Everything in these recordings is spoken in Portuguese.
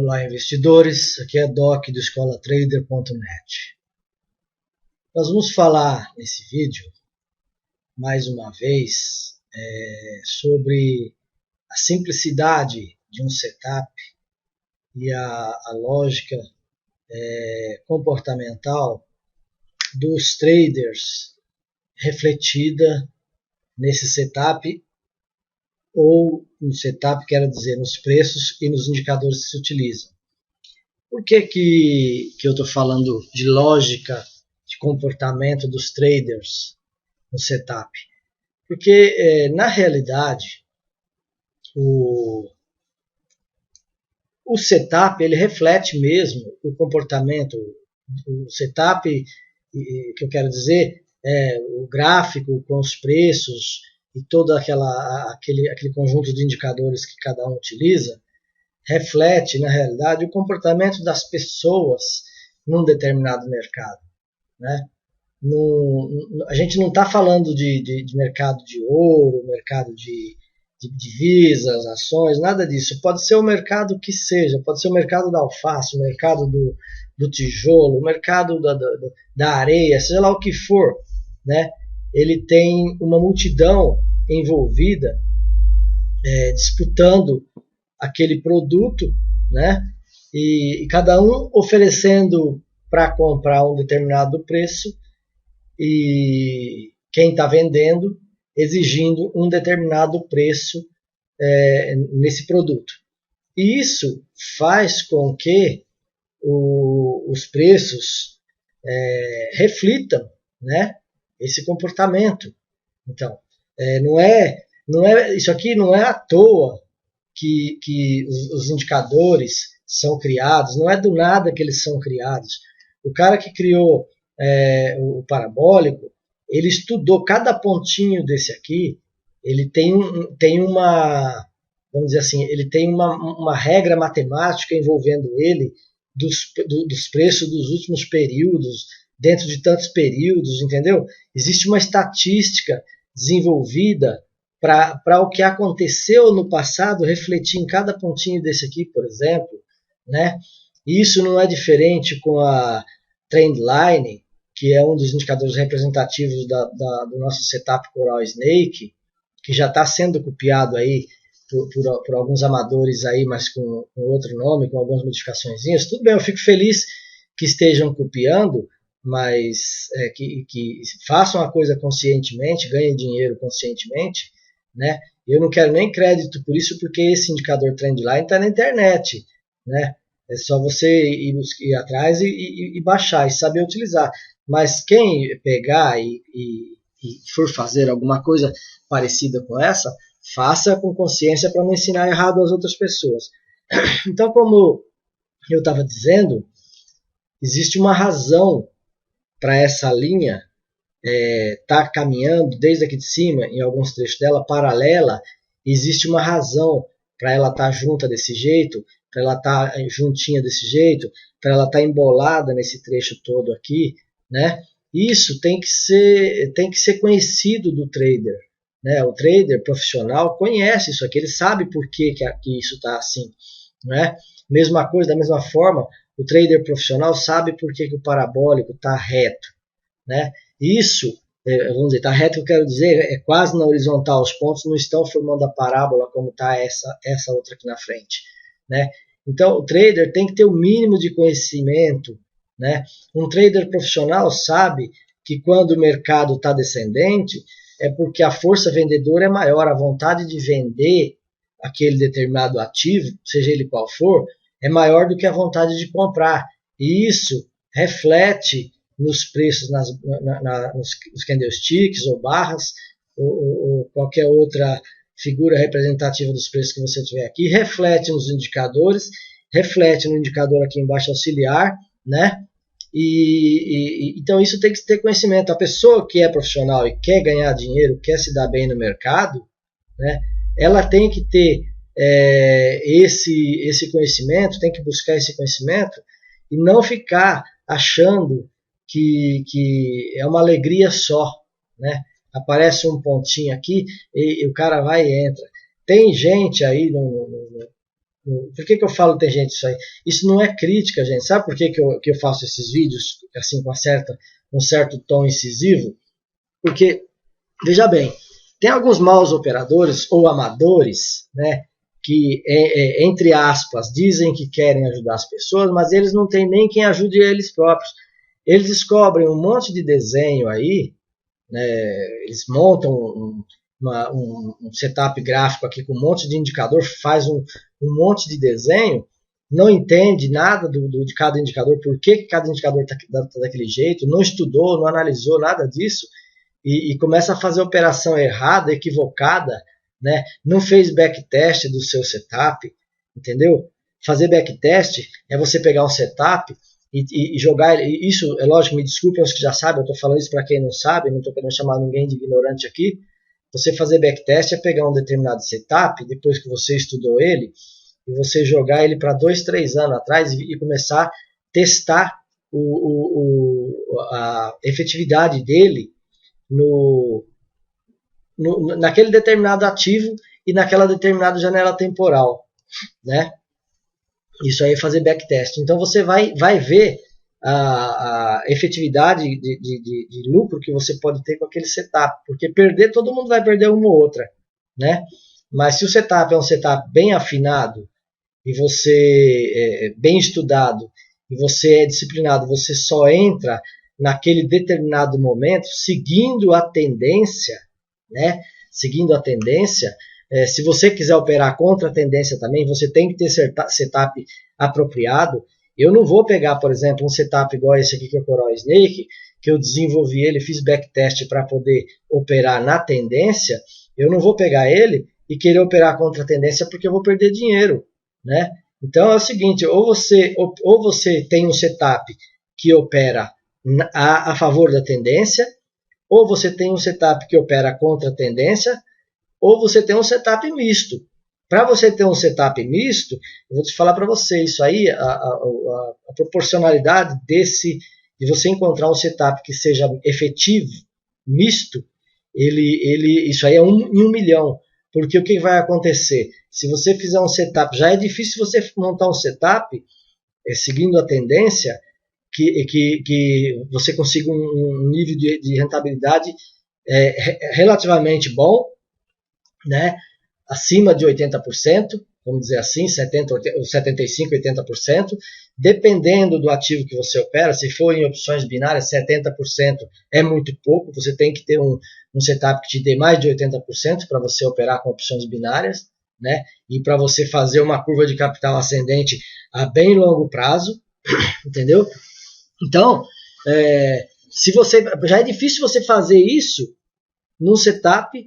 Olá, investidores. Aqui é Doc do escolatrader.net. Nós vamos falar nesse vídeo, mais uma vez, sobre a simplicidade de um setup e a lógica comportamental dos traders refletida nesse setup, ou no setup, quero dizer, nos preços e nos indicadores que se utilizam. Por que eu estou falando de lógica de comportamento dos traders no setup? Porque, na realidade, o setup ele reflete mesmo o comportamento. O setup, que eu quero dizer, o gráfico com os preços e todo aquele conjunto de indicadores que cada um utiliza, reflete, na realidade, o comportamento das pessoas num determinado mercado, né? A gente não está falando de mercado de ouro, mercado de divisas, ações, nada disso. Pode ser o mercado que seja, pode ser o mercado da alface, o mercado do tijolo, o mercado da areia, seja lá o que for, né? Ele tem uma multidão envolvida disputando aquele produto, né? E cada um oferecendo para comprar um determinado preço e quem está vendendo exigindo um determinado preço nesse produto. E isso faz com que os preços reflitam, né, esse comportamento. Então, isso aqui não é à toa que os indicadores são criados, não é do nada que eles são criados. O cara que criou o parabólico, ele estudou cada pontinho desse aqui, ele tem uma, vamos dizer assim, ele tem uma regra matemática envolvendo ele dos preços dos últimos períodos, dentro de tantos períodos, entendeu? Existe uma estatística desenvolvida para o que aconteceu no passado refletir em cada pontinho desse aqui, por exemplo, né? Isso não é diferente com a Trendline, que é um dos indicadores representativos do nosso setup Coral Snake, que já está sendo copiado aí por alguns amadores aí, mas com outro nome, com algumas modificações. Tudo bem, eu fico feliz que estejam copiando, mas que façam a coisa conscientemente, ganhem dinheiro conscientemente, né? Eu não quero nem crédito por isso, porque esse indicador Trendline está na internet, né? É só você ir atrás e baixar e saber utilizar. Mas quem pegar e for fazer alguma coisa parecida com essa, faça com consciência para não ensinar errado às outras pessoas. Então, como eu estava dizendo, existe uma razão para essa linha tá caminhando desde aqui de cima, em alguns trechos dela, paralela. Existe uma razão para ela estar junta desse jeito, para ela estar juntinha desse jeito, para ela estar embolada nesse trecho todo aqui, né? Isso tem que ser conhecido do trader, né? O trader profissional conhece isso aqui, ele sabe por que isso está assim, né? Mesma coisa, da mesma forma, o trader profissional sabe por que o parabólico está reto, né? Isso, vamos dizer, está reto, eu quero dizer, é quase na horizontal, os pontos não estão formando a parábola como está essa outra aqui na frente, né? Então, o trader tem que ter o mínimo de conhecimento, né? Um trader profissional sabe que quando o mercado está descendente, é porque a força vendedora é maior, a vontade de vender aquele determinado ativo, seja ele qual for, é maior do que a vontade de comprar. E isso reflete nos preços, nos candlesticks ou barras, ou qualquer outra figura representativa dos preços que você tiver aqui, reflete nos indicadores, reflete no indicador aqui embaixo auxiliar, né? Então isso tem que ter conhecimento. A pessoa que é profissional e quer ganhar dinheiro, quer se dar bem no mercado, né? Ela tem que ter esse conhecimento, tem que buscar esse conhecimento e não ficar achando que é uma alegria só, né? Aparece um pontinho aqui e o cara vai e entra. Tem gente aí Por que eu falo tem gente isso aí? Isso não é crítica, gente. Sabe por que eu faço esses vídeos assim com um certo tom incisivo? Porque, veja bem, tem alguns maus operadores ou amadores, né, que, entre aspas, dizem que querem ajudar as pessoas, mas eles não têm nem quem ajude eles próprios. Eles descobrem um monte de desenho aí, né, eles montam um setup gráfico aqui com um monte de indicador, faz um monte de desenho, não entende nada de cada indicador, por que cada indicador está daquele jeito, não estudou, não analisou nada disso, e começa a fazer operação errada, equivocada, né? Não fez backtest do seu setup, entendeu? Fazer backtest é você pegar um setup e jogar, isso é lógico, me desculpem os que já sabem, eu estou falando isso para quem não sabe, não estou querendo chamar ninguém de ignorante aqui. Você fazer backtest é pegar um determinado setup, depois que você estudou ele, e você jogar ele para 2, 3 anos atrás e começar a testar a efetividade dele naquele determinado ativo e naquela determinada janela temporal, né? Isso aí é fazer backtest. Então você vai ver a efetividade de lucro que você pode ter com aquele setup, porque perder, todo mundo vai perder uma ou outra, né? Mas se o setup é um setup bem afinado e você é bem estudado e você é disciplinado, você só entra naquele determinado momento seguindo a tendência, né? Seguindo a tendência. Se você quiser operar contra a tendência também, você tem que ter setup apropriado. Eu não vou pegar, por exemplo, um setup igual esse aqui que é o Coral Snake, que eu desenvolvi ele, fiz backtest para poder operar na tendência. Eu não vou pegar ele e querer operar contra a tendência porque eu vou perder dinheiro, né? Então é o seguinte, ou você tem um setup que opera a favor da tendência, ou você tem um setup que opera contra a tendência, ou você tem um setup misto. Para você ter um setup misto, eu vou te falar para você, isso aí, a proporcionalidade de você encontrar um setup que seja efetivo, misto, isso aí é 1 em 1 milhão. Porque o que vai acontecer? Se você fizer um setup, já é difícil você montar um setup seguindo a tendência, que você consiga um nível de rentabilidade relativamente bom, né? Acima de 80%, vamos dizer assim, 75%, 80%, dependendo do ativo que você opera. Se for em opções binárias, 70% é muito pouco, você tem que ter um setup que te dê mais de 80% para você operar com opções binárias, né? E para você fazer uma curva de capital ascendente a bem longo prazo, entendeu? Então, já é difícil você fazer isso num setup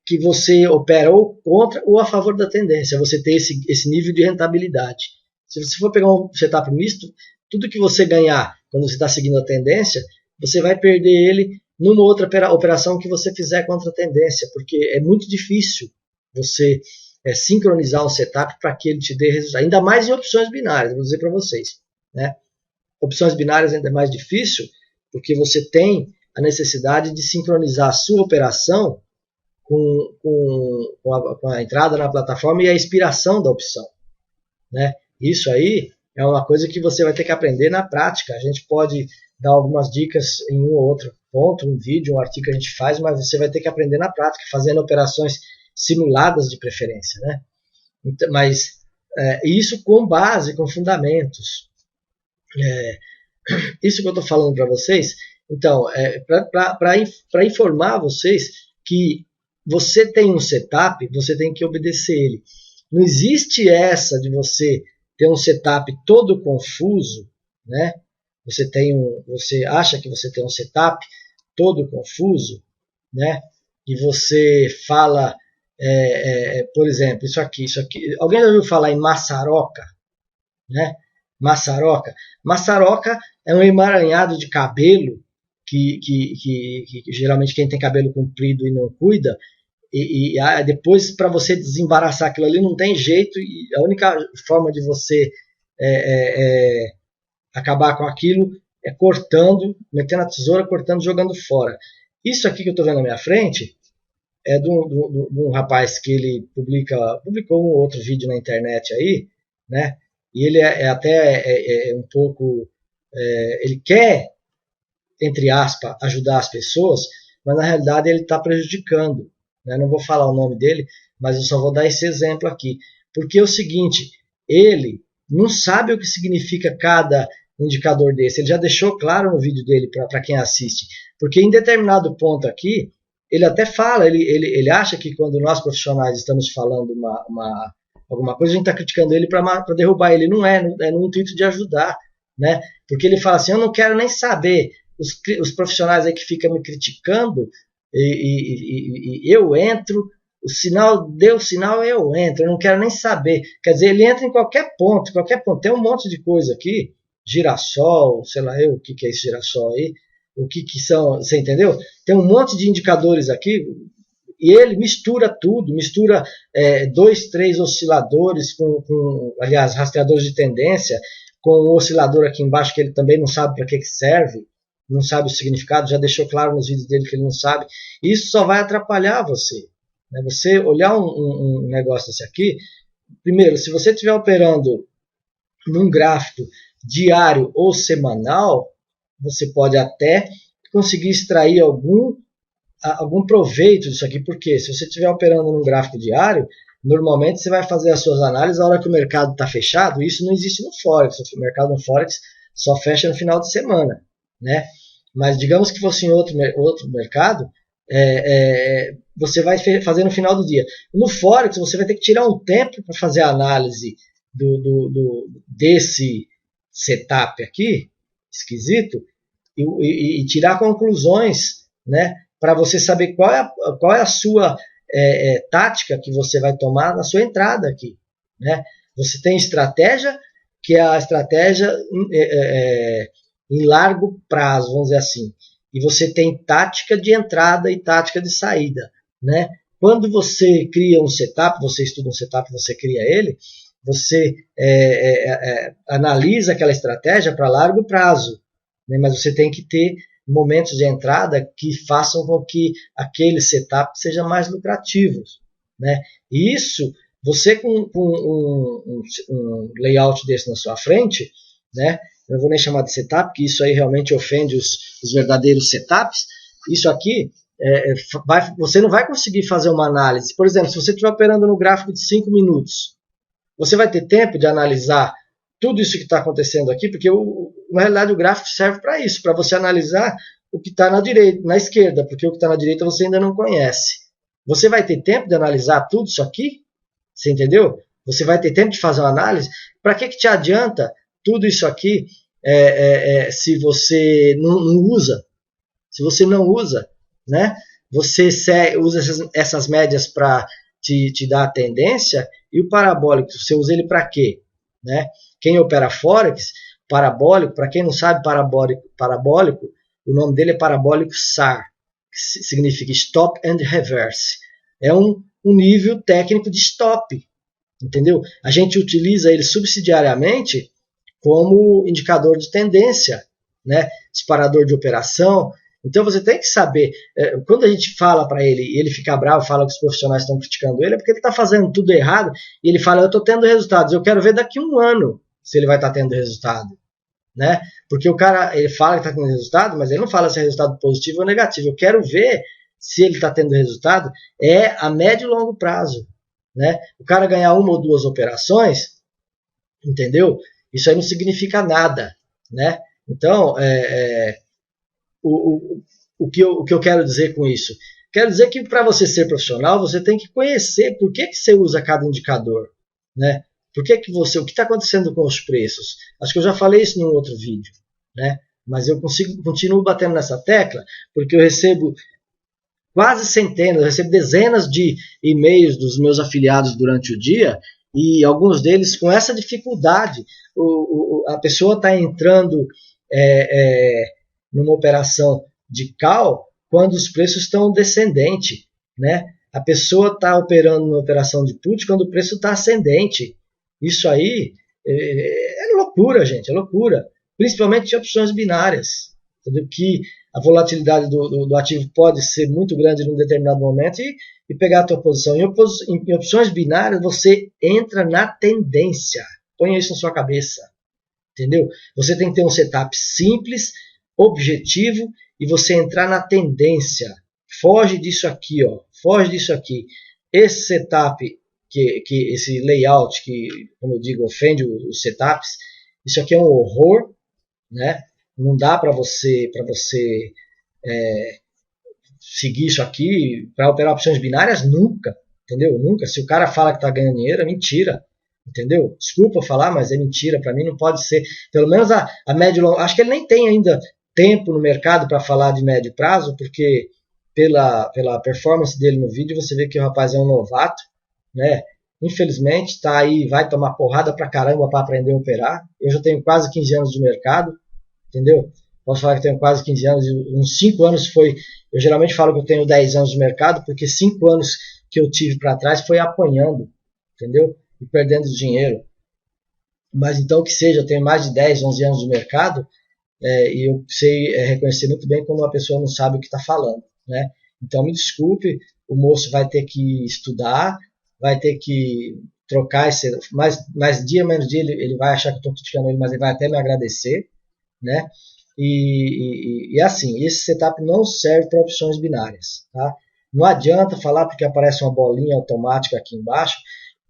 que você opera ou contra ou a favor da tendência, você ter esse nível de rentabilidade. Se você for pegar um setup misto, tudo que você ganhar quando você está seguindo a tendência, você vai perder ele numa outra operação que você fizer contra a tendência, porque é muito difícil você sincronizar um setup para que ele te dê resultado, ainda mais em opções binárias, vou dizer para vocês, né? Opções binárias ainda é mais difícil, porque você tem a necessidade de sincronizar a sua operação com a entrada na plataforma e a expiração da opção, né? Isso aí é uma coisa que você vai ter que aprender na prática. A gente pode dar algumas dicas em um ou outro ponto, um vídeo, um artigo que a gente faz, mas você vai ter que aprender na prática, fazendo operações simuladas de preferência, né? Então, mas isso com base, com fundamentos. Isso que eu estou falando para vocês, então, para informar vocês que você tem um setup, você tem que obedecer ele. Não existe essa de você ter um setup todo confuso, né? Você acha que você tem um setup todo confuso, né? E você fala, por exemplo, isso aqui. Alguém já ouviu falar em maçaroca, né? Maçaroca é um emaranhado de cabelo que geralmente quem tem cabelo comprido e não cuida, e depois para você desembaraçar aquilo ali não tem jeito, e a única forma de você acabar com aquilo é cortando, metendo a tesoura, cortando, jogando fora. Isso aqui que eu estou vendo na minha frente é de um rapaz que ele publicou um outro vídeo na internet aí, né? E ele até um pouco, ele quer, entre aspas, ajudar as pessoas, mas na realidade ele está prejudicando, né? Não vou falar o nome dele, mas eu só vou dar esse exemplo aqui. Porque é o seguinte, ele não sabe o que significa cada indicador desse. Ele já deixou claro no vídeo dele para quem assiste. Porque em determinado ponto aqui, ele até fala, ele acha que quando nós profissionais estamos falando alguma coisa, a gente está criticando ele para derrubar ele. Não é no intuito de ajudar, né? Porque ele fala assim, eu não quero nem saber os profissionais aí que ficam me criticando e eu entro, o sinal deu sinal, eu entro, eu não quero nem saber. Quer dizer, ele entra em qualquer ponto. Tem um monte de coisa aqui, girassol, sei lá o que é esse girassol aí, o que são, você entendeu? Tem um monte de indicadores aqui, e ele mistura tudo, mistura 2, 3 osciladores aliás, rastreadores de tendência, com o oscilador aqui embaixo, que ele também não sabe para que serve, não sabe o significado, já deixou claro nos vídeos dele que ele não sabe. Isso só vai atrapalhar você. Né? Você olhar um negócio desse aqui, primeiro, se você estiver operando num gráfico diário ou semanal, você pode até conseguir extrair algum proveito disso aqui, porque se você estiver operando num gráfico diário, normalmente você vai fazer as suas análises na hora que o mercado está fechado. Isso não existe no Forex. O mercado no Forex só fecha no final de semana, né? Mas digamos que fosse em outro mercado, você vai fazer no final do dia. No Forex, você vai ter que tirar um tempo para fazer a análise desse setup aqui, esquisito, e tirar conclusões, né, para você saber qual é a sua tática que você vai tomar na sua entrada aqui. Né? Você tem estratégia, que é a estratégia em largo prazo, vamos dizer assim. E você tem tática de entrada e tática de saída. Né? Quando você cria um setup, você estuda um setup, você cria ele, você analisa aquela estratégia para largo prazo. Né? Mas você tem que ter momentos de entrada que façam com que aquele setup seja mais lucrativo. Né? E isso, você com um layout desse na sua frente, né? Eu não vou nem chamar de setup, porque isso aí realmente ofende os verdadeiros setups. Isso aqui, você não vai conseguir fazer uma análise. Por exemplo, se você estiver operando no gráfico de 5 minutos, você vai ter tempo de analisar tudo isso que está acontecendo aqui, porque na realidade o gráfico serve para isso, para você analisar o que está na esquerda, porque o que está na direita você ainda não conhece. Você vai ter tempo de analisar tudo isso aqui? Você entendeu? Você vai ter tempo de fazer uma análise? Para que te adianta tudo isso aqui se você não usa? Se você não usa, né? Você usa essas médias para te dar a tendência, e o parabólico, você usa ele para quê? Né? Quem opera Forex, parabólico, para quem não sabe parabólico, o nome dele é parabólico SAR, que significa Stop and Reverse. É um nível técnico de stop, entendeu? A gente utiliza ele subsidiariamente como indicador de tendência, né? Disparador de operação. Então você tem que saber, quando a gente fala para ele e ele fica bravo, fala que os profissionais estão criticando ele, é porque ele está fazendo tudo errado e ele fala, eu estou tendo resultados, eu quero ver daqui a 1 ano se ele vai estar tendo resultado. Né? Porque o cara, ele fala que está tendo resultado, mas ele não fala se é resultado positivo ou negativo. Eu quero ver se ele está tendo resultado a médio e longo prazo. Né? O cara ganhar 1 ou 2 operações, entendeu? Isso aí não significa nada. Né? Então, o que eu quero dizer com isso? Quero dizer que para você ser profissional, você tem que conhecer por que você usa cada indicador. Né? O que está acontecendo com os preços? Acho que eu já falei isso num outro vídeo, né? Mas eu continuo batendo nessa tecla, porque eu recebo quase centenas, eu recebo dezenas de e-mails dos meus afiliados durante o dia, e alguns deles com essa dificuldade. A pessoa está entrando numa operação de call quando os preços estão descendentes, né? A pessoa está operando numa operação de put quando o preço está ascendente. Isso aí é loucura, gente, é loucura. Principalmente de opções binárias, entendeu? Que a volatilidade do ativo pode ser muito grande num determinado momento e pegar a tua posição. Em opções binárias, você entra na tendência. Ponha isso na sua cabeça. Entendeu? Você tem que ter um setup simples, objetivo, e você entrar na tendência. Foge disso aqui, ó. Foge disso aqui. Esse setup, esse layout, que, como eu digo, ofende os setups, isso aqui é um horror, né? Não dá para você seguir isso aqui para operar opções binárias nunca, entendeu? Nunca. Se o cara fala que está ganhando dinheiro, é mentira, entendeu? Desculpa falar, mas é mentira. Para mim não pode ser. Pelo menos a médio e longo. Acho que ele nem tem ainda tempo no mercado para falar de médio prazo, porque pela performance dele no vídeo você vê que o rapaz é um novato, né? Infelizmente está aí, vai tomar porrada pra caramba para aprender a operar. Eu já tenho quase 15 anos de mercado, entendeu? Posso falar que tenho quase 15 anos, uns 5 anos foi... Eu geralmente falo que eu tenho 10 anos de mercado, porque 5 anos que eu tive para trás foi apanhando, entendeu? E perdendo dinheiro. Mas então que seja, eu tenho mais de 10, 11 anos de mercado, e eu sei reconhecer muito bem quando uma pessoa não sabe o que está falando, né? Então me desculpe, o moço vai ter que estudar, vai ter que trocar esse... Mais dia, menos dia, ele vai achar que eu estou criticando ele, mas ele vai até me agradecer, né? E assim, esse setup não serve para opções binárias, tá? Não adianta falar porque aparece uma bolinha automática aqui embaixo.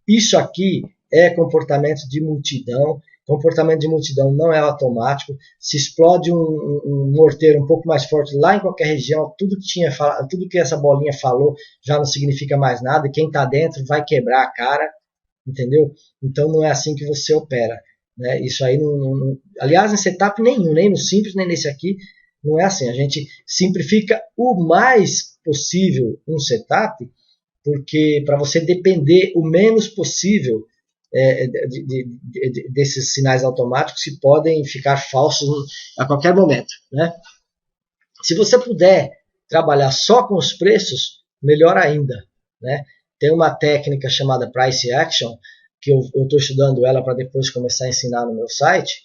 Isso aqui é comportamento de multidão. Comportamento de multidão não é automático. Se explode um morteiro um pouco mais forte lá em qualquer região, tudo que essa bolinha falou já não significa mais nada. E quem está dentro vai quebrar a cara, entendeu? Então não é assim que você opera. Né? Isso aí aliás, em setup nenhum, nem no simples, nem nesse aqui, não é assim. A gente simplifica o mais possível um setup, porque para você depender o menos possível desses sinais automáticos que podem ficar falsos a qualquer momento. Né? Se você puder trabalhar só com os preços, melhor ainda. Né? Tem uma técnica chamada Price Action, que eu estou estudando ela para depois começar a ensinar no meu site,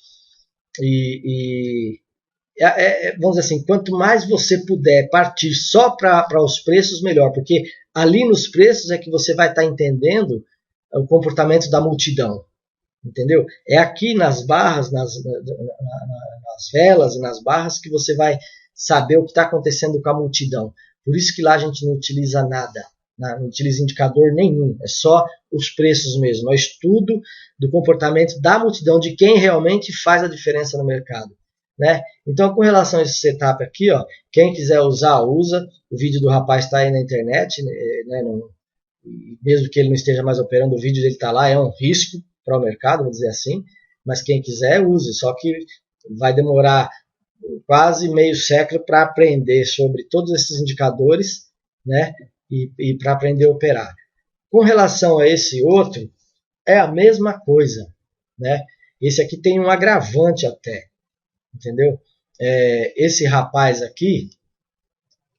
vamos dizer assim, quanto mais você puder partir só para os preços, melhor, porque ali nos preços é que você vai estar entendendo o comportamento da multidão, entendeu? É aqui nas barras, nas velas e nas barras que você vai saber o que está acontecendo com a multidão. Por isso que lá a gente não utiliza nada. Não utiliza indicador nenhum, é só os preços mesmo, é o estudo do comportamento da multidão, de quem realmente faz a diferença no mercado. Né? Então, com relação a esse setup aqui, ó, quem quiser usar, usa. O vídeo do rapaz está aí na internet, né, mesmo que ele não esteja mais operando, o vídeo dele está lá, é um risco para o mercado, vou dizer assim, mas quem quiser, use, só que vai demorar quase meio século para aprender sobre todos esses indicadores, né? E para aprender a operar. Com relação a esse outro, é a mesma coisa, né? Esse aqui tem um agravante até, entendeu? Esse rapaz aqui,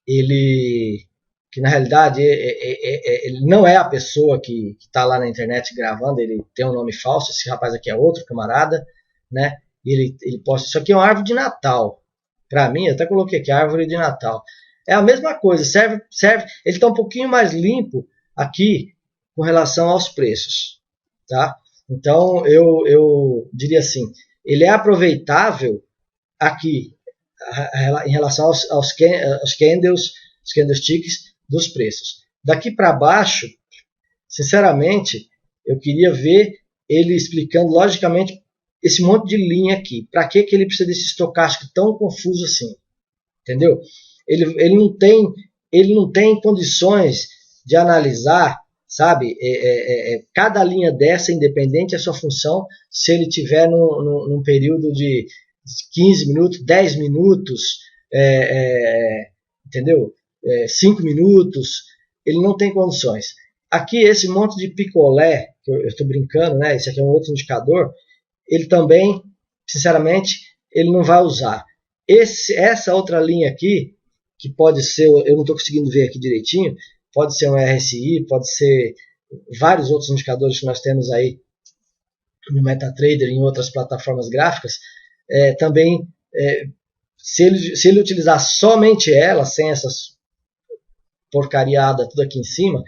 que na realidade ele não é a pessoa que está lá na internet gravando, ele tem um nome falso. Esse rapaz aqui é outro camarada, né? Ele posta, isso aqui é uma árvore de Natal. Para mim, eu até coloquei aqui, árvore de Natal. É a mesma coisa, serve. Ele está um pouquinho mais limpo aqui com relação aos preços, tá? Então eu diria assim, ele é aproveitável aqui em relação aos candles, os candlesticks dos preços. Daqui para baixo, sinceramente, eu queria ver ele explicando logicamente esse monte de linha aqui. Para que ele precisa desse estocástico tão confuso assim? Entendeu? Ele não tem condições de analisar, sabe, cada linha dessa, independente da sua função, se ele tiver num período de 15 minutos, 10 minutos, entendeu? 5 minutos, ele não tem condições. Aqui, esse monte de picolé, que eu estou brincando, né? Esse aqui é um outro indicador, ele também, sinceramente, ele não vai usar. Essa outra linha aqui, que pode ser, eu não estou conseguindo ver aqui direitinho, pode ser um RSI, pode ser vários outros indicadores que nós temos aí no MetaTrader e em outras plataformas gráficas, também Se ele utilizar somente ela, sem essas porcariada tudo aqui em cima,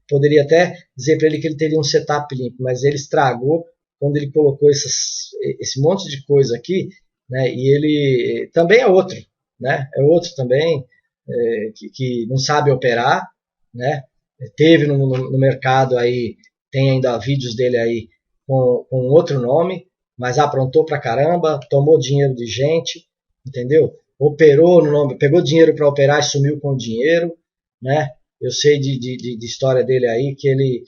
poderia até dizer para ele que ele teria um setup limpo, mas ele estragou quando ele colocou esse monte de coisa aqui, né? E ele também é outro, né? É outro também que não sabe operar, né? Teve no mercado aí, tem ainda vídeos dele aí com outro nome, mas aprontou pra caramba, tomou dinheiro de gente, entendeu? Operou no nome, pegou dinheiro para operar e sumiu com o dinheiro, né? Eu sei de história dele aí que ele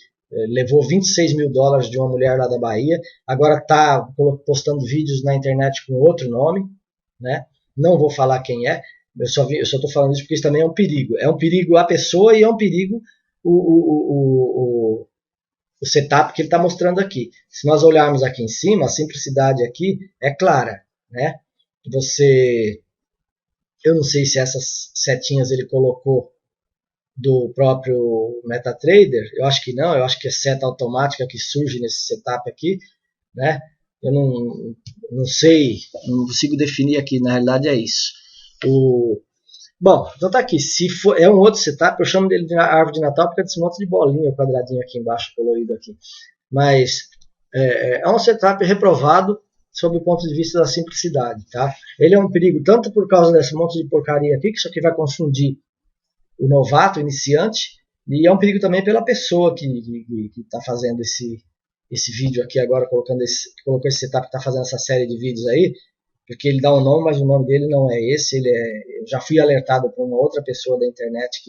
levou 26 mil dólares de uma mulher lá da Bahia, agora está postando vídeos na internet com outro nome, né? Não vou falar quem é, eu só estou falando isso porque isso também é um perigo. É um perigo a pessoa e é um perigo o setup que ele está mostrando aqui. Se nós olharmos aqui em cima, a simplicidade aqui é clara, né? Eu não sei se essas setinhas ele colocou do próprio MetaTrader, eu acho que não, eu acho que é seta automática que surge nesse setup aqui, né? Eu não sei, não consigo definir aqui, na realidade é isso. Bom, então tá aqui, se for, é um outro setup, eu chamo dele de árvore de Natal porque é desse monte de bolinha, o quadradinho aqui embaixo, colorido aqui. Mas é um setup reprovado sob o ponto de vista da simplicidade, tá? Ele é um perigo tanto por causa desse monte de porcaria aqui, que isso aqui vai confundir o novato, o iniciante, e é um perigo também pela pessoa que está fazendo esse vídeo aqui agora, colocou esse setup que está fazendo essa série de vídeos aí, porque ele dá um nome, mas o nome dele não é esse, eu já fui alertado por uma outra pessoa da internet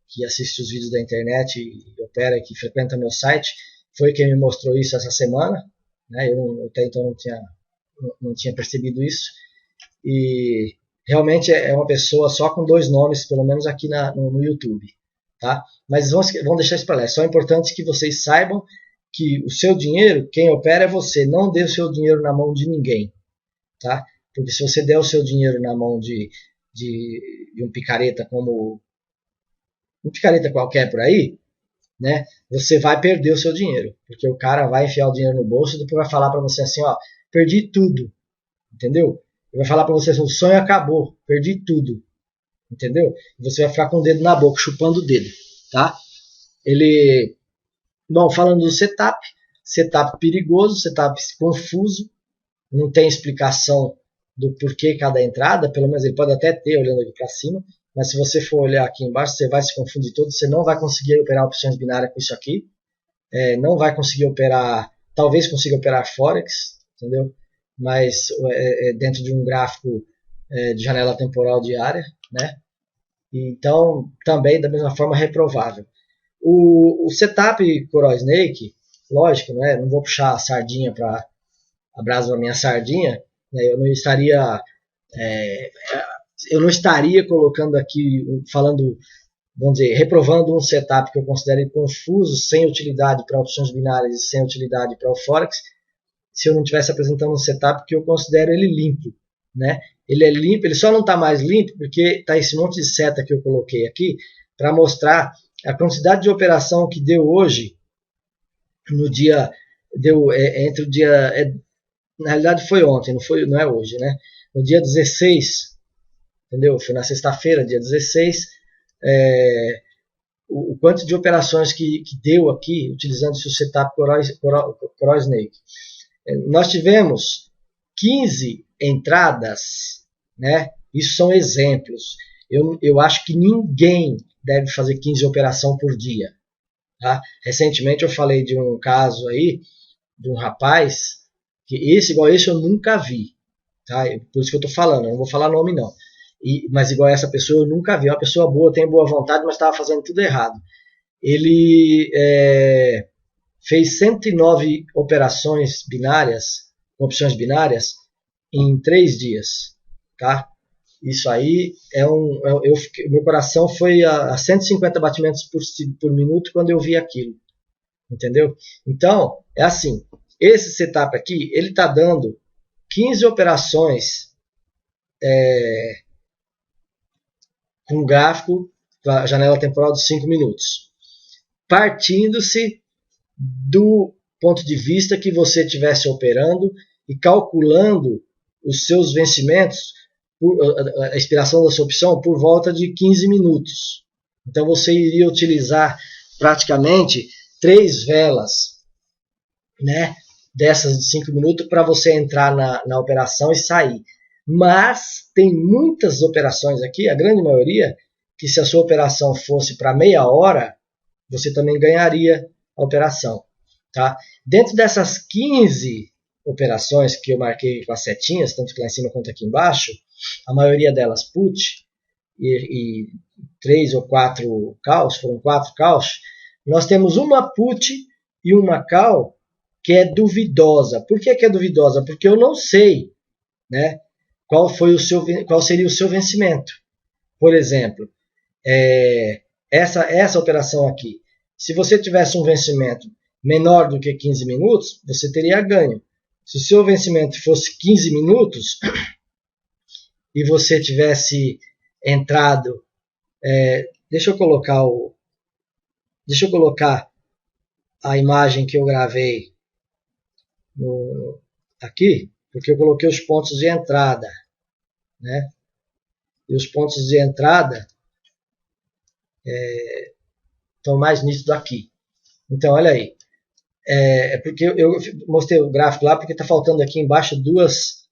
que assiste os vídeos da internet e opera, que frequenta meu site, foi quem me mostrou isso essa semana, né? Eu até então não tinha percebido isso, e realmente é uma pessoa só com 2 nomes, pelo menos aqui no YouTube, tá? Mas vamos deixar isso para lá. É só importante que vocês saibam que o seu dinheiro, quem opera é você. Não dê o seu dinheiro na mão de ninguém, tá? Porque se você der o seu dinheiro na mão de um picareta como um picareta qualquer por aí, né? Você vai perder o seu dinheiro, porque o cara vai enfiar o dinheiro no bolso e depois vai falar para você assim, ó, perdi tudo, entendeu? Ele vai falar para você assim, o sonho acabou, perdi tudo, entendeu? E você vai ficar com o dedo na boca, chupando o dedo, tá? Bom, falando do setup perigoso, setup confuso, não tem explicação do porquê cada entrada, pelo menos ele pode até ter olhando aqui para cima, mas se você for olhar aqui embaixo, você vai se confundir todo, você não vai conseguir operar opções binárias com isso aqui, não vai conseguir operar, talvez consiga operar Forex, entendeu? Mas dentro de um gráfico de janela temporal diária, né? Então, também da mesma forma reprovável. O setup Coral Snake, lógico, né? Não vou puxar a sardinha para a brasa da minha sardinha, né? Eu não estaria colocando aqui, falando, vamos dizer, reprovando um setup que eu considero confuso, sem utilidade para opções binárias e sem utilidade para o Forex, se eu não estivesse apresentando um setup que eu considero ele limpo, né? Ele é limpo, ele só não está mais limpo porque está esse monte de seta que eu coloquei aqui para mostrar a quantidade de operação que deu hoje, no dia, entre o dia, na realidade foi ontem, não é hoje, né? No dia 16, entendeu? Foi na sexta-feira, dia 16, o quanto de operações que deu aqui, utilizando o setup Coral Snake. Nós tivemos 15 entradas, né? Isso são exemplos. Eu acho que ninguém deve fazer 15 operações por dia. Tá? Recentemente eu falei de um caso aí, de um rapaz, que igual esse eu nunca vi. Tá? Por isso que eu estou falando, eu não vou falar nome não. Mas igual essa pessoa eu nunca vi. É uma pessoa boa, tem boa vontade, mas estava fazendo tudo errado. Ele fez 109 operações binárias, opções binárias, em 3 dias. Tá? Isso aí meu coração foi a 150 batimentos por minuto quando eu vi aquilo. Entendeu? Então, é assim, esse setup aqui, ele está dando 15 operações com um gráfico da janela temporal de 5 minutos. Partindo-se do ponto de vista que você estivesse operando e calculando os seus vencimentos a expiração da sua opção por volta de 15 minutos. Então você iria utilizar praticamente 3 velas, né, dessas de 5 minutos para você entrar na operação e sair. Mas tem muitas operações aqui, a grande maioria, que se a sua operação fosse para meia hora, você também ganharia a operação. Tá? Dentro dessas 15 operações que eu marquei com as setinhas, tanto lá em cima quanto aqui embaixo, a maioria delas put e 3 ou 4 calls, foram 4 calls, nós temos uma put e uma call que é duvidosa. Por que é duvidosa? Porque eu não sei, né, qual seria o seu vencimento. Por exemplo, essa operação aqui, se você tivesse um vencimento menor do que 15 minutos, você teria ganho. Se o seu vencimento fosse 15 minutos e você tivesse entrado, deixa eu colocar a imagem que eu gravei aqui, porque eu coloquei os pontos de entrada, né? E os pontos de entrada estão mais nítidos aqui. Então, olha aí. Porque eu mostrei o gráfico lá, porque está faltando aqui embaixo duas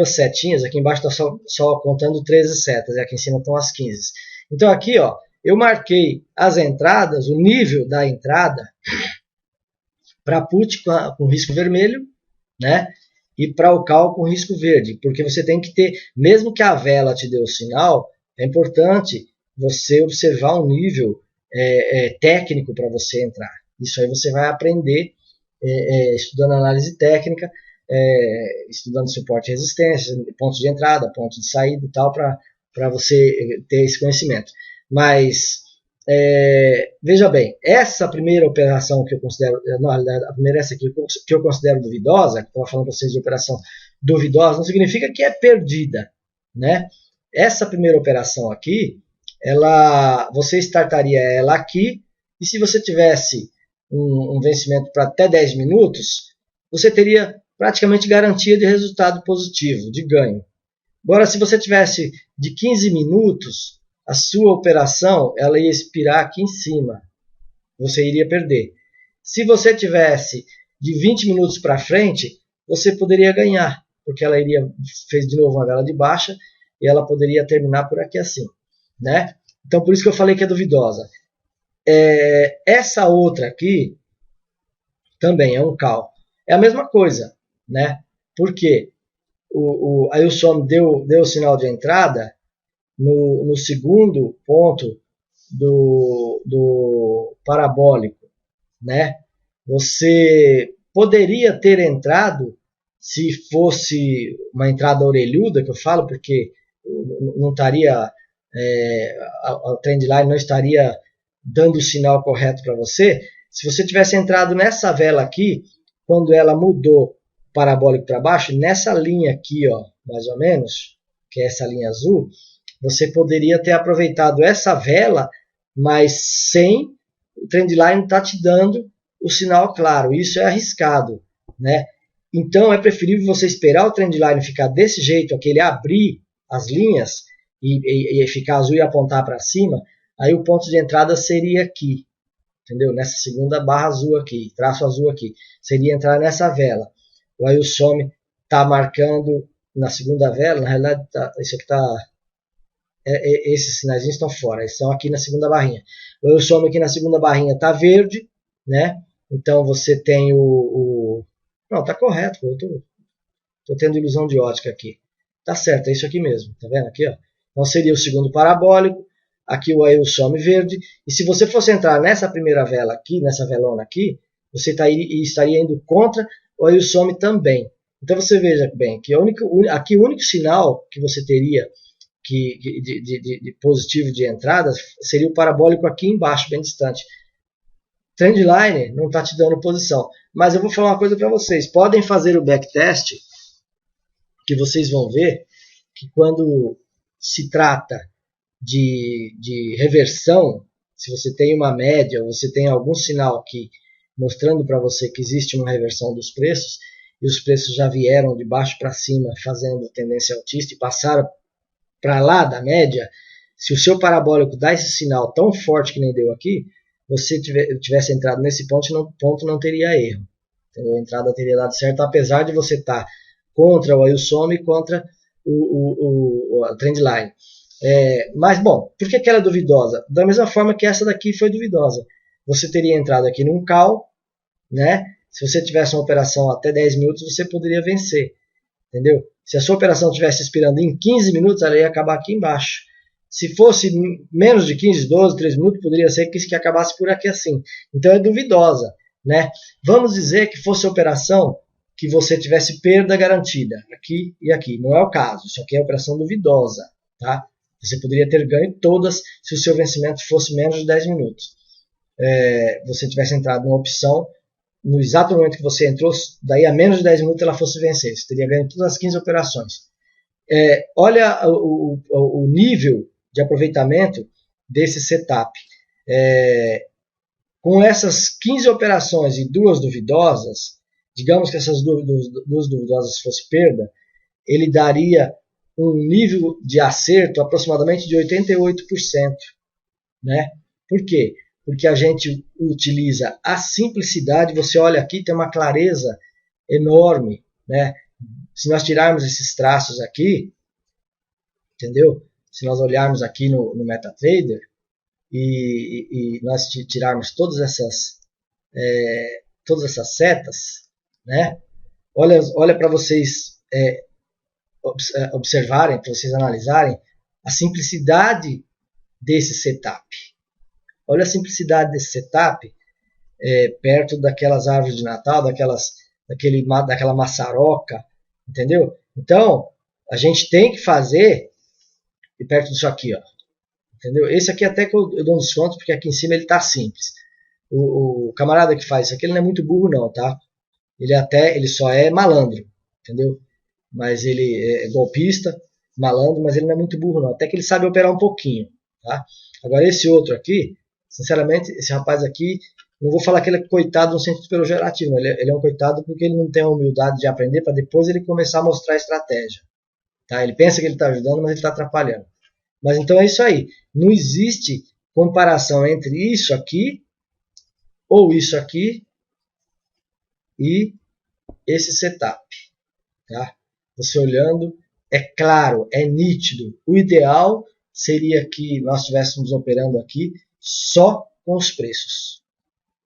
setinhas. Aqui embaixo está só contando 13 setas, e aqui em cima estão as 15. Então, aqui, ó, eu marquei as entradas, o nível da entrada, para put com risco vermelho, né? E para o call com risco verde, porque você tem que ter, mesmo que a vela te dê o sinal, é importante você observar um nível técnico para você entrar. Isso aí você vai aprender estudando análise técnica, estudando suporte e resistência, pontos de entrada, pontos de saída e tal, para você ter esse conhecimento. Mas, veja bem, essa primeira operação que eu considero, na realidade, a primeira essa aqui que eu considero duvidosa, que eu estava falando para vocês de operação duvidosa, não significa que é perdida, né? Essa primeira operação aqui, você startaria ela aqui, e se você tivesse um vencimento para até 10 minutos, você teria praticamente garantia de resultado positivo, de ganho. Agora, se você tivesse de 15 minutos, a sua operação ela ia expirar aqui em cima. Você iria perder. Se você tivesse de 20 minutos para frente, você poderia ganhar, porque ela fez de novo uma vela de baixa e ela poderia terminar por aqui assim, né? Então, por isso que eu falei que é duvidosa. Essa outra aqui também é um call. É a mesma coisa, né? Porque aí o som deu o sinal de entrada no segundo ponto do parabólico, né? Você poderia ter entrado se fosse uma entrada orelhuda, que eu falo, porque não estaria a trendline não estaria dando o sinal correto para você. Se você tivesse entrado nessa vela aqui, quando ela mudou o parabólico para baixo, nessa linha aqui, ó, mais ou menos, que é essa linha azul, você poderia ter aproveitado essa vela, mas sem o trendline estar te dando o sinal claro. Isso é arriscado, né? Então é preferível você esperar o trendline ficar desse jeito, aquele abrir as linhas e ficar azul e apontar para cima. Aí o ponto de entrada seria aqui, entendeu? Nessa segunda barra azul aqui, traço azul aqui, seria entrar nessa vela. Aí o some está marcando na segunda vela, na realidade isso aqui está, esses sinais estão fora, eles estão aqui na segunda barrinha. Aí o some aqui na segunda barrinha está verde, né? Então você tem não, está correto, eu estou tendo ilusão de ótica aqui. Tá certo, é isso aqui mesmo, tá vendo aqui, ó? Então seria o segundo parabólico, aqui o some verde, e se você fosse entrar nessa primeira vela aqui, nessa velona aqui, você estaria indo contra o some também. Então você veja bem que aqui o único sinal que você teria de positivo de entrada seria o parabólico aqui embaixo, bem distante. Trendline não está te dando posição. Mas eu vou falar uma coisa para vocês. Podem fazer o backtest, que vocês vão ver que quando se trata de reversão, se você tem uma média, ou você tem algum sinal aqui mostrando para você que existe uma reversão dos preços, e os preços já vieram de baixo para cima fazendo tendência altista e passaram para lá da média, se o seu parabólico dá esse sinal tão forte que nem deu aqui, você tivesse entrado nesse ponto não teria erro. Entendeu? A entrada teria dado certo, apesar de você estar contra o Ailsome e contra a trendline. Mas, bom, por que ela é duvidosa? Da mesma forma que essa daqui foi duvidosa. Você teria entrado aqui num call, né? Se você tivesse uma operação até 10 minutos, você poderia vencer. Entendeu? Se a sua operação estivesse expirando em 15 minutos, ela ia acabar aqui embaixo. Se fosse menos de 15, 12, 3 minutos, poderia ser que acabasse por aqui assim. Então é duvidosa, né? Vamos dizer que fosse a operação que você tivesse perda garantida, aqui e aqui. Não é o caso, isso aqui é operação duvidosa, tá? Você poderia ter ganho todas se o seu vencimento fosse menos de 10 minutos. Você tivesse entrado numa opção, no exato momento que você entrou, daí a menos de 10 minutos ela fosse vencer. Você teria ganho todas as 15 operações. Olha o nível de aproveitamento desse setup. Com essas 15 operações e 2 duvidosas, digamos que essas duas duvidosas fosse perda, ele daria um nível de acerto aproximadamente de 88%. Né? Por quê? Porque a gente utiliza a simplicidade. Você olha aqui, tem uma clareza enorme. Né? Se nós tirarmos esses traços aqui, entendeu? Se nós olharmos aqui no MetaTrader e nós tirarmos todas essas setas, né? Olha para vocês observarem, para vocês analisarem a simplicidade desse setup. Olha a simplicidade desse setup perto daquelas árvores de Natal, daquela maçaroca, entendeu? Então, a gente tem que fazer perto disso aqui, ó. Entendeu? Esse aqui até que eu dou um desconto, porque aqui em cima ele tá simples. O camarada que faz isso aqui, ele não é muito burro não, tá? Ele só é malandro, entendeu? Mas ele é golpista, malandro, mas ele não é muito burro não. Até que ele sabe operar um pouquinho, tá? Agora esse outro aqui, sinceramente, esse rapaz aqui, não vou falar que ele é coitado no sentido pejorativo, ele é um coitado porque ele não tem a humildade de aprender para depois ele começar a mostrar a estratégia. Tá? Ele pensa que ele está ajudando, mas ele está atrapalhando. Mas então é isso aí. Não existe comparação entre isso aqui ou isso aqui e esse setup. Tá? Você olhando, é claro, é nítido. O ideal seria que nós estivéssemos operando aqui só com os preços.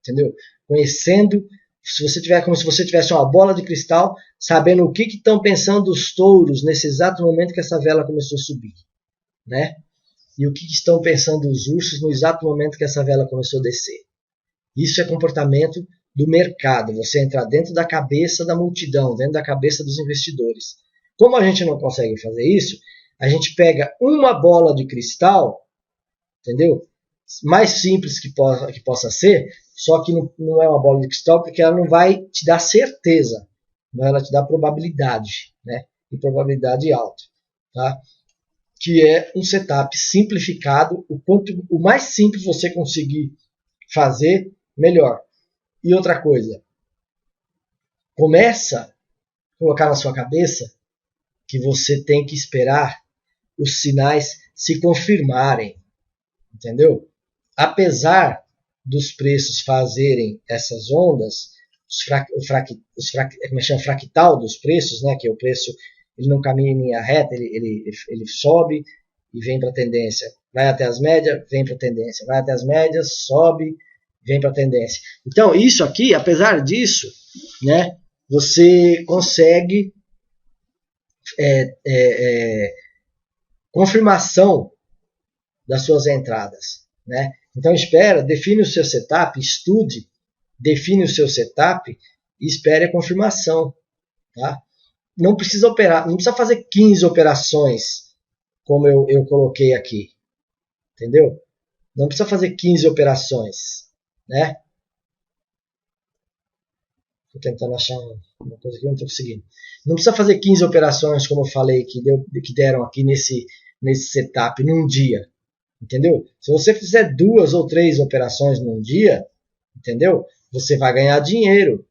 Entendeu? Conhecendo, como se você tivesse uma bola de cristal, sabendo o que estão pensando os touros nesse exato momento que essa vela começou a subir. Né? E o que estão pensando os ursos no exato momento que essa vela começou a descer. Isso é comportamento do mercado, você entrar dentro da cabeça da multidão, dentro da cabeça dos investidores. Como a gente não consegue fazer isso, a gente pega uma bola de cristal, entendeu? Mais simples que possa ser, só que não é uma bola de cristal porque ela não vai te dar certeza, mas ela te dá probabilidade, né? E probabilidade alta, tá? Que é um setup simplificado. O mais simples você conseguir fazer, melhor. E outra coisa, começa a colocar na sua cabeça que você tem que esperar os sinais se confirmarem, entendeu? Apesar dos preços fazerem essas ondas, como chama, fractal dos preços, né, que é o preço, ele não caminha em linha reta, ele sobe e vem para a tendência, vai até as médias, vem para a tendência, vai até as médias, sobe, vem para a tendência. Então, isso aqui, apesar disso, né, você consegue confirmação das suas entradas. Né? Então, define o seu setup, estude, define o seu setup e espere a confirmação. Tá? Não precisa operar, não precisa fazer 15 operações, como eu coloquei aqui. Entendeu? Não precisa fazer 15 operações. Né? Estou tentando achar uma coisa que eu não estou conseguindo. Não precisa fazer 15 operações, como eu falei, que deram aqui nesse setup num dia. Entendeu? Se você fizer 2 ou 3 operações num dia, entendeu? Você vai ganhar dinheiro.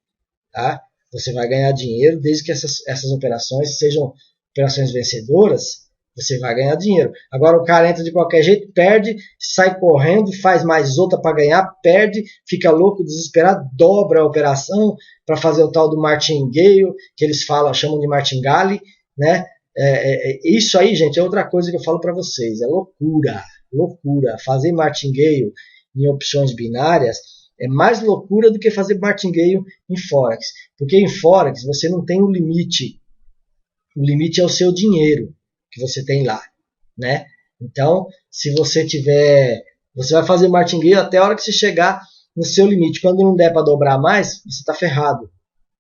Tá? Você vai ganhar dinheiro desde que essas operações sejam operações vencedoras, você vai ganhar dinheiro. Agora o cara entra de qualquer jeito, perde, sai correndo, faz mais outra para ganhar, perde, fica louco, desesperado, dobra a operação para fazer o tal do martingale, que eles chamam de martingale, né? Isso aí, gente, é outra coisa que eu falo para vocês, é loucura, loucura. Fazer martingale em opções binárias é mais loucura do que fazer martingale em Forex, porque em Forex você não tem um limite, o limite é o seu dinheiro que você tem lá, né? Então, se você você vai fazer martingale até a hora que você chegar no seu limite. Quando não der para dobrar mais, você está ferrado,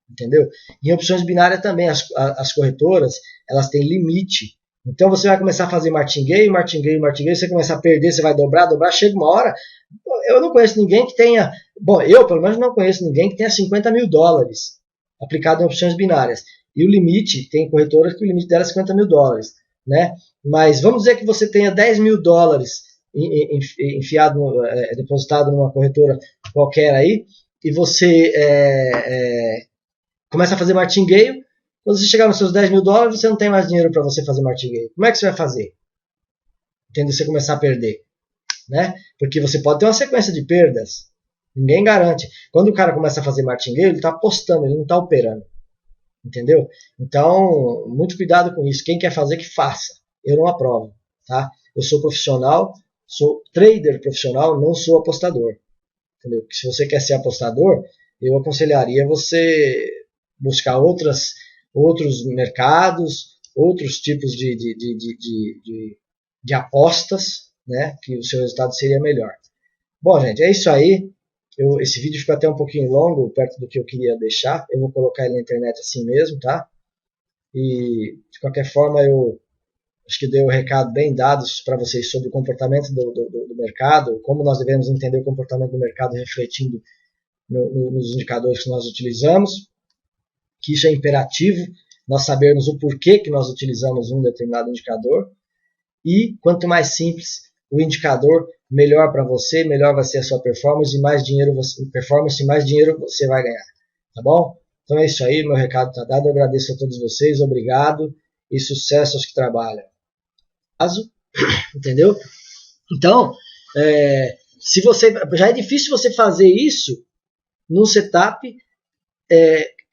entendeu? Em opções binárias também, as corretoras, elas têm limite. Então você vai começar a fazer martingale, você começar a perder, você vai dobrar, chega uma hora, eu não conheço ninguém que tenha, eu pelo menos não conheço ninguém que tenha 50 mil dólares aplicado em opções binárias. E o limite, tem corretoras que o limite dela é 50 mil dólares, né? Mas vamos dizer que você tenha 10 mil dólares enfiado, depositado numa corretora qualquer aí, e você começa a fazer martingale. Quando você chegar nos seus 10 mil dólares, você não tem mais dinheiro para você fazer martingale. Como é que você vai fazer? Entendeu? Você começar a perder, né? Porque você pode ter uma sequência de perdas. Ninguém garante. Quando o cara começa a fazer martingale, ele está apostando, ele não está operando. Entendeu? Então, muito cuidado com isso. Quem quer fazer, que faça. Eu não aprovo, tá? Eu sou profissional, sou trader profissional, não sou apostador. Entendeu? Porque se você quer ser apostador, eu aconselharia você buscar outros mercados, outros tipos de apostas, né? Que o seu resultado seria melhor. Bom, gente, é isso aí. Esse vídeo ficou até um pouquinho longo, perto do que eu queria deixar. Eu vou colocar ele na internet assim mesmo, tá? E, de qualquer forma, eu acho que dei o recado bem dado para vocês sobre o comportamento do mercado, como nós devemos entender o comportamento do mercado refletindo nos indicadores que nós utilizamos, que isso é imperativo, nós sabermos o porquê que nós utilizamos um determinado indicador, e quanto mais simples o indicador, melhor para você, melhor vai ser a sua performance, e mais dinheiro você vai ganhar, tá bom? Então é isso aí, meu recado está dado, eu agradeço a todos vocês, obrigado, e sucesso aos que trabalham. Entendeu? Então, já é difícil você fazer isso num setup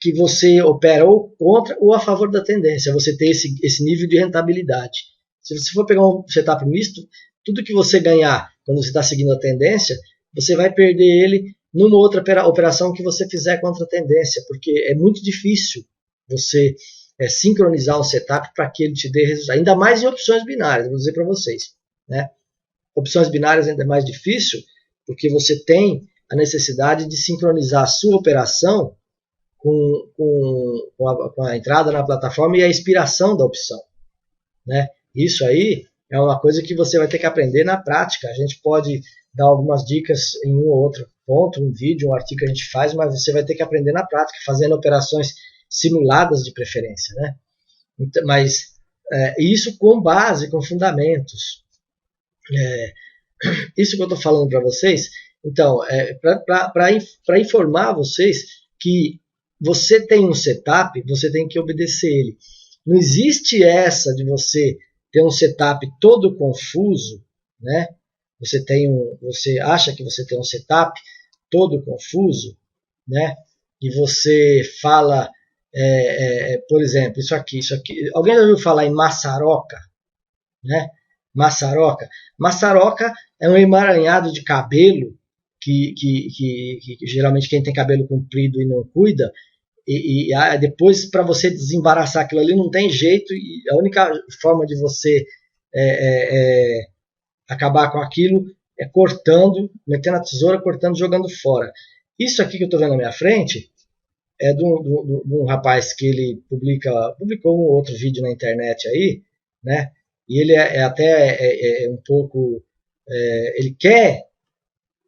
que você opera ou contra ou a favor da tendência, você ter esse nível de rentabilidade. Se você for pegar um setup misto, tudo que você ganhar quando você está seguindo a tendência, você vai perder ele numa outra operação que você fizer contra a tendência, porque é muito difícil você sincronizar o setup para que ele te dê resultado, ainda mais em opções binárias, vou dizer para vocês, né? Opções binárias ainda é mais difícil, porque você tem a necessidade de sincronizar a sua operação com a entrada na plataforma e a expiração da opção, né? Isso aí é uma coisa que você vai ter que aprender na prática. A gente pode dar algumas dicas em um ou outro ponto, um vídeo, um artigo que a gente faz, mas você vai ter que aprender na prática, fazendo operações simuladas de preferência, né? Então, mas isso com base, com fundamentos. Isso que eu estou falando para vocês, então, para informar vocês que você tem um setup, você tem que obedecer ele. Não existe essa de você ter um setup todo confuso, né? Você acha que você tem um setup todo confuso, né? E você fala, por exemplo, isso aqui. Alguém já ouviu falar em maçaroca, né? Maçaroca é um emaranhado de cabelo que geralmente quem tem cabelo comprido e não cuida, e depois para você desembaraçar aquilo ali não tem jeito, e a única forma de você acabar com aquilo é cortando, metendo a tesoura, cortando, jogando fora. Isso aqui que eu estou vendo na minha frente é de um rapaz que ele publicou um outro vídeo na internet aí, né? E ele até um pouco, ele quer,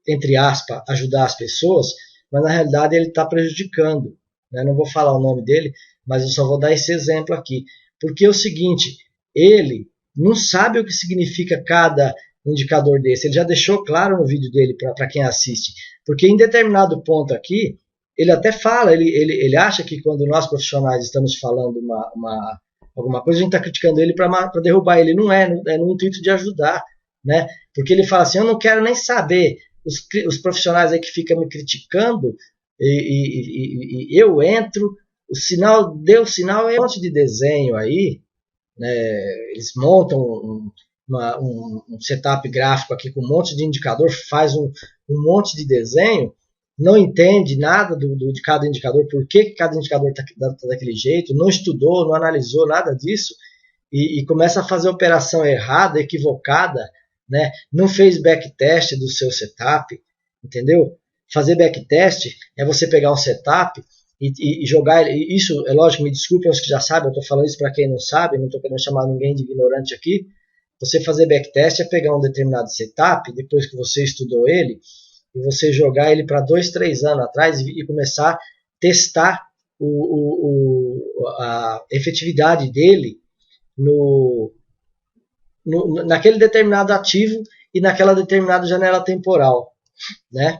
entre aspas, ajudar as pessoas, mas na realidade ele está prejudicando, né? Não vou falar o nome dele, mas eu só vou dar esse exemplo aqui, porque é o seguinte, ele não sabe o que significa cada indicador desse, ele já deixou claro no vídeo dele para quem assiste, porque em determinado ponto aqui, ele até fala, ele acha que quando nós profissionais estamos falando alguma coisa, a gente está criticando ele para derrubar ele. Não é, é no intuito de ajudar, né? Porque ele fala assim, eu não quero nem saber os profissionais aí que ficam me criticando, e eu entro, o sinal, deu sinal, é um monte de desenho aí, né? Eles montam um setup gráfico aqui com um monte de indicador, faz um monte de desenho, não entende nada de cada indicador, por que cada indicador está daquele jeito, não estudou, não analisou nada disso, e começa a fazer operação errada, equivocada, né? Não fez backtest do seu setup, entendeu? Fazer backtest é você pegar um setup e jogar ele. Isso é lógico, me desculpem os que já sabem, eu estou falando isso para quem não sabe, não estou querendo chamar ninguém de ignorante aqui. Você fazer backtest é pegar um determinado setup, depois que você estudou ele, e você jogar ele para 2, 3 anos atrás e começar a testar a efetividade dele naquele determinado ativo e naquela determinada janela temporal, né?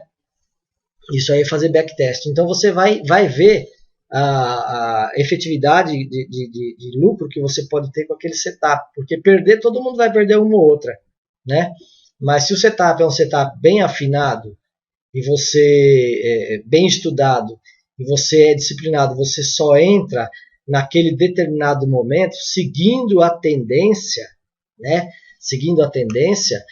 Isso aí é fazer backtest. Então você vai ver a efetividade de lucro que você pode ter com aquele setup, porque perder, todo mundo vai perder uma ou outra, né? Mas se o setup é um setup bem afinado e você é bem estudado e você é disciplinado, você só entra naquele determinado momento seguindo a tendência, né? Seguindo a tendência.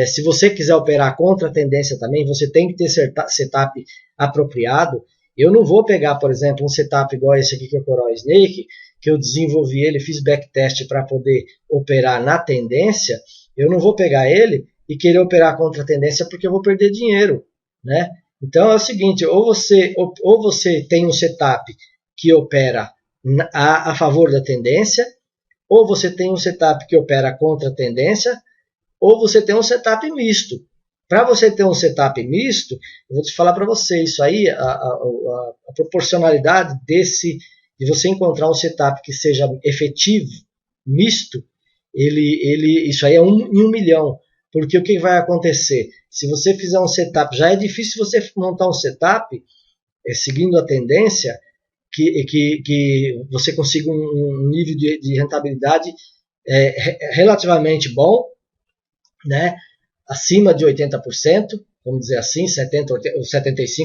Se você quiser operar contra a tendência também, você tem que ter setup apropriado. Eu não vou pegar, por exemplo, um setup igual esse aqui que é o Coral Snake, que eu desenvolvi ele, fiz backtest para poder operar na tendência. Eu não vou pegar ele e querer operar contra a tendência porque eu vou perder dinheiro, né? Então é o seguinte, ou você tem um setup que opera a favor da tendência, ou você tem um setup que opera contra a tendência, ou você tem um setup misto. Para você ter um setup misto, eu vou te falar para você, isso aí, a proporcionalidade de você encontrar um setup que seja efetivo, misto, isso aí é 1 em 1 milhão. Porque o que vai acontecer? Se você fizer um setup, já é difícil você montar um setup seguindo a tendência, que você consiga um nível de rentabilidade relativamente bom, né? Acima de 80%, vamos dizer assim, 75%,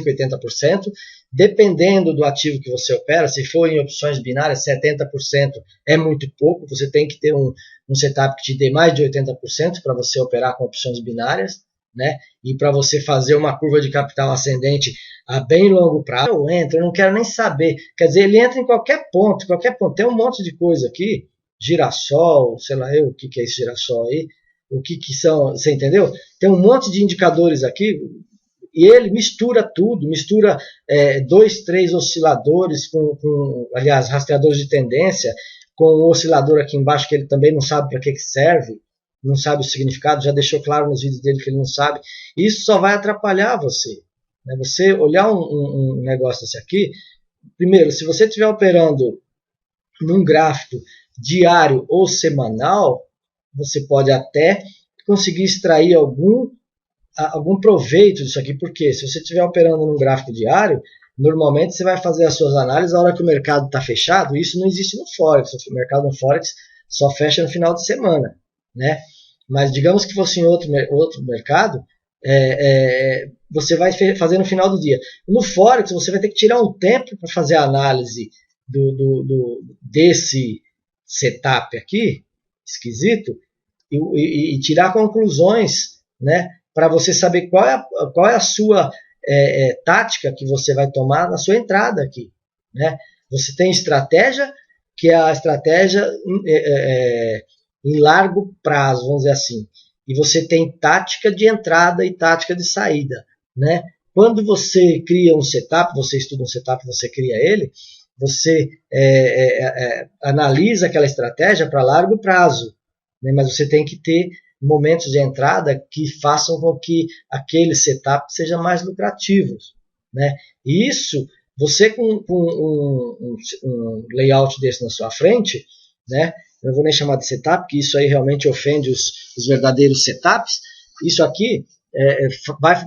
80%, dependendo do ativo que você opera. Se for em opções binárias, 70% é muito pouco, você tem que ter um setup que te dê mais de 80% para você operar com opções binárias, né? E para você fazer uma curva de capital ascendente a bem longo prazo, eu não quero nem saber, quer dizer, ele entra em qualquer ponto, tem um monte de coisa aqui, girassol, sei lá o que é esse girassol aí, o que são, você entendeu? Tem um monte de indicadores aqui, e ele mistura tudo, mistura 2, 3 osciladores aliás, rastreadores de tendência, com o oscilador aqui embaixo, que ele também não sabe para que serve, não sabe o significado, já deixou claro nos vídeos dele que ele não sabe. Isso só vai atrapalhar você. Né? Você olhar um negócio desse aqui, primeiro, se você estiver operando num gráfico diário ou semanal, você pode até conseguir extrair algum proveito disso aqui, porque se você estiver operando num gráfico diário, normalmente você vai fazer as suas análises na hora que o mercado está fechado. Isso não existe no Forex. O mercado no Forex só fecha no final de semana, né? Mas digamos que fosse em outro mercado, você vai fazer no final do dia. No Forex você vai ter que tirar um tempo para fazer a análise desse setup aqui, esquisito, e tirar conclusões, né? Para você saber qual é a sua tática que você vai tomar na sua entrada aqui, né? Você tem estratégia, que é a estratégia em largo prazo, vamos dizer assim, e você tem tática de entrada e tática de saída, né? Quando você cria um setup, você estuda um setup, você cria ele, você analisa aquela estratégia para largo prazo, né? Mas você tem que ter momentos de entrada que façam com que aquele setup seja mais lucrativo, né? E isso, você com um layout desse na sua frente, né? Eu não vou nem chamar de setup, porque isso aí realmente ofende os verdadeiros setups. Isso aqui,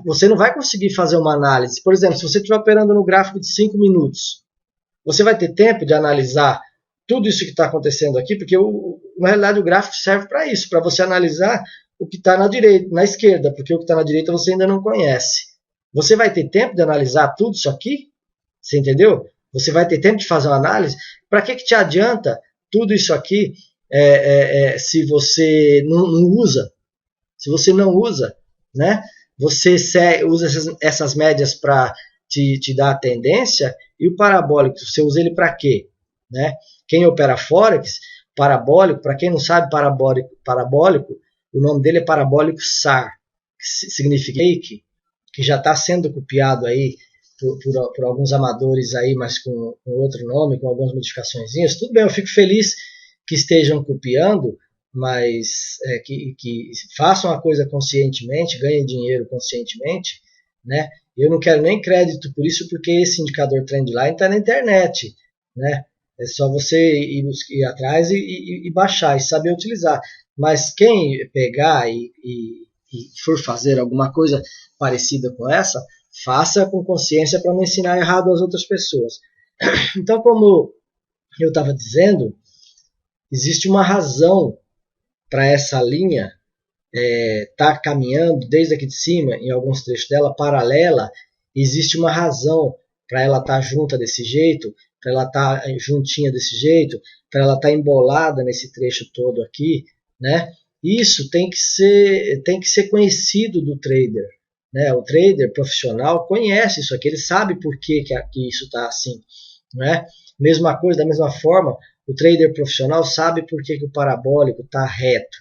você não vai conseguir fazer uma análise. Por exemplo, se você estiver operando no gráfico de 5 minutos, você vai ter tempo de analisar tudo isso que está acontecendo aqui, porque na realidade o gráfico serve para isso, para você analisar o que está na esquerda, porque o que está na direita você ainda não conhece. Você vai ter tempo de analisar tudo isso aqui? Você entendeu? Você vai ter tempo de fazer uma análise? Para que te adianta tudo isso aqui se você não usa? Se você não usa, né? Você usa essas médias para te dar a tendência, e o parabólico, você usa ele para quê? Né? Quem opera Forex, parabólico, para quem não sabe, parabólico, o nome dele é parabólico SAR, que significa que já está sendo copiado aí por alguns amadores aí, mas com outro nome, com algumas modificações. Tudo bem, eu fico feliz que estejam copiando, mas que façam a coisa conscientemente, ganhem dinheiro conscientemente, né? Eu não quero nem crédito por isso, porque esse indicador Trendline está na internet, né? É só você ir atrás e baixar e saber utilizar. Mas quem pegar e for fazer alguma coisa parecida com essa, faça com consciência para não ensinar errado às outras pessoas. Então, como eu estava dizendo, existe uma razão para essa linha tá caminhando desde aqui de cima, em alguns trechos dela, paralela. Existe uma razão para ela estar junta desse jeito, para ela estar juntinha desse jeito, para ela estar embolada nesse trecho todo aqui, né? Isso tem que ser conhecido do trader, né? O trader profissional conhece isso aqui, ele sabe por que isso está assim, né? Mesma coisa, da mesma forma, o trader profissional sabe por que o parabólico está reto,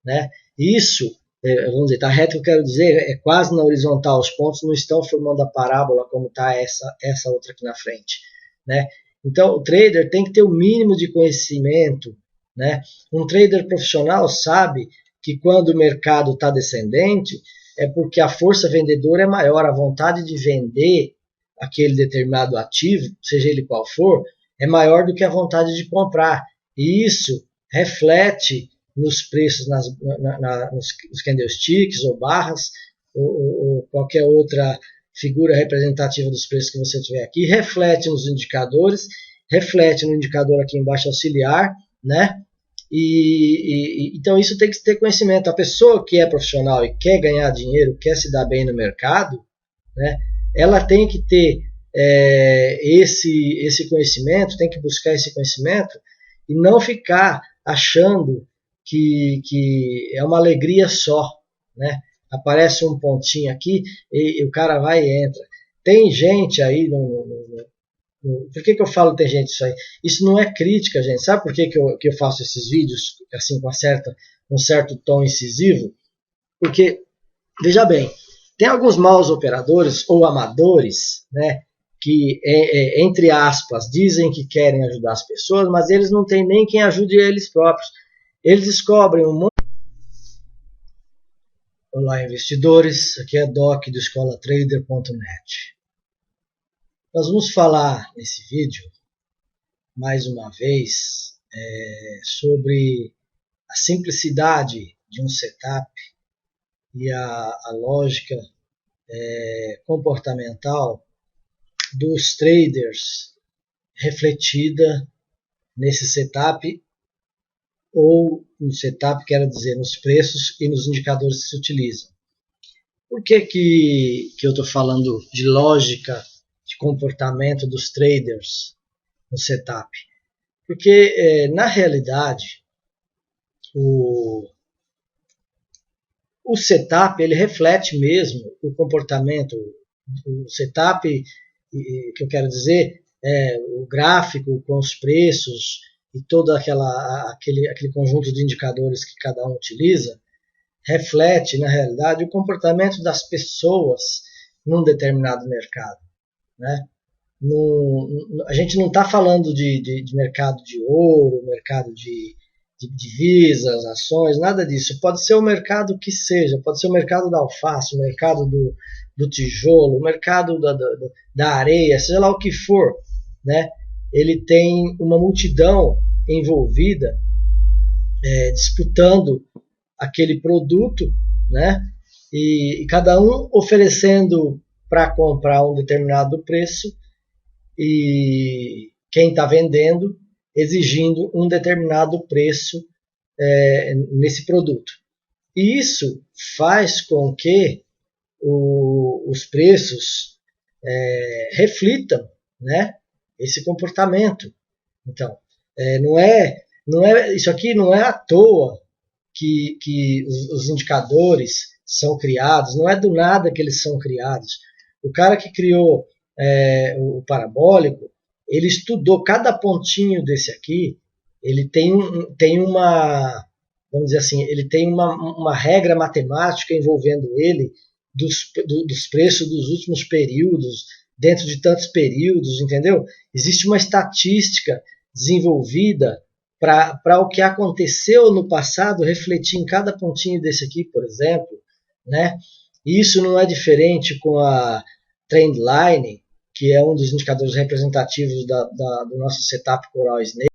né? Isso, vamos dizer, está reto, eu quero dizer, é quase na horizontal, os pontos não estão formando a parábola como está essa outra aqui na frente, né? Então, o trader tem que ter o mínimo de conhecimento, né? Um trader profissional sabe que quando o mercado está descendente, é porque a força vendedora é maior, a vontade de vender aquele determinado ativo, seja ele qual for, é maior do que a vontade de comprar. E isso reflete nos preços, nos candlesticks ou barras, ou qualquer outra figura representativa dos preços que você tiver aqui, reflete nos indicadores, reflete no indicador aqui embaixo auxiliar, né? Então isso tem que ter conhecimento. A pessoa que é profissional e quer ganhar dinheiro, quer se dar bem no mercado, né? Ela tem que ter esse conhecimento, tem que buscar esse conhecimento e não ficar achando que é uma alegria só, né? Aparece um pontinho aqui e o cara vai e entra. Tem gente aí por que eu falo tem gente isso aí? Isso não é crítica, gente. Sabe por que eu faço esses vídeos assim com um certo tom incisivo? Porque, veja bem, tem alguns maus operadores ou amadores, né, que, entre aspas, dizem que querem ajudar as pessoas, mas eles não têm nem quem ajude eles próprios. Eles descobrem um monte. Olá, investidores. Aqui é Doc do escolatrader.net. Nós vamos falar nesse vídeo, mais uma vez, sobre a simplicidade de um setup e a lógica comportamental dos traders refletida nesse setup, ou no setup, quero dizer, nos preços e nos indicadores que se utilizam. Por que eu estou falando de lógica de comportamento dos traders no setup? Porque, na realidade, o setup ele reflete mesmo o comportamento. O setup, que eu quero dizer, o gráfico com os preços e todo aquele conjunto de indicadores que cada um utiliza, reflete, na realidade, o comportamento das pessoas num determinado mercado, né? A gente não está falando de mercado de ouro, mercado de divisas, ações, nada disso. Pode ser o mercado que seja, pode ser o mercado da alface, o mercado do tijolo, o mercado da areia, seja lá o que for, né? Ele tem uma multidão envolvida disputando aquele produto, né? E cada um oferecendo para comprar um determinado preço, e quem está vendendo, exigindo um determinado preço nesse produto. E isso faz com que os preços reflitam, né, esse comportamento. Então, isso aqui não é à toa que os indicadores são criados, não é do nada que eles são criados. O cara que criou o parabólico, ele estudou cada pontinho desse aqui, ele tem uma, vamos dizer assim, ele tem uma regra matemática envolvendo ele dos preços dos últimos períodos, dentro de tantos períodos, entendeu? Existe uma estatística desenvolvida para o que aconteceu no passado refletir em cada pontinho desse aqui, por exemplo, né? Isso não é diferente com a Trendline, que é um dos indicadores representativos do nosso setup Coral Snake.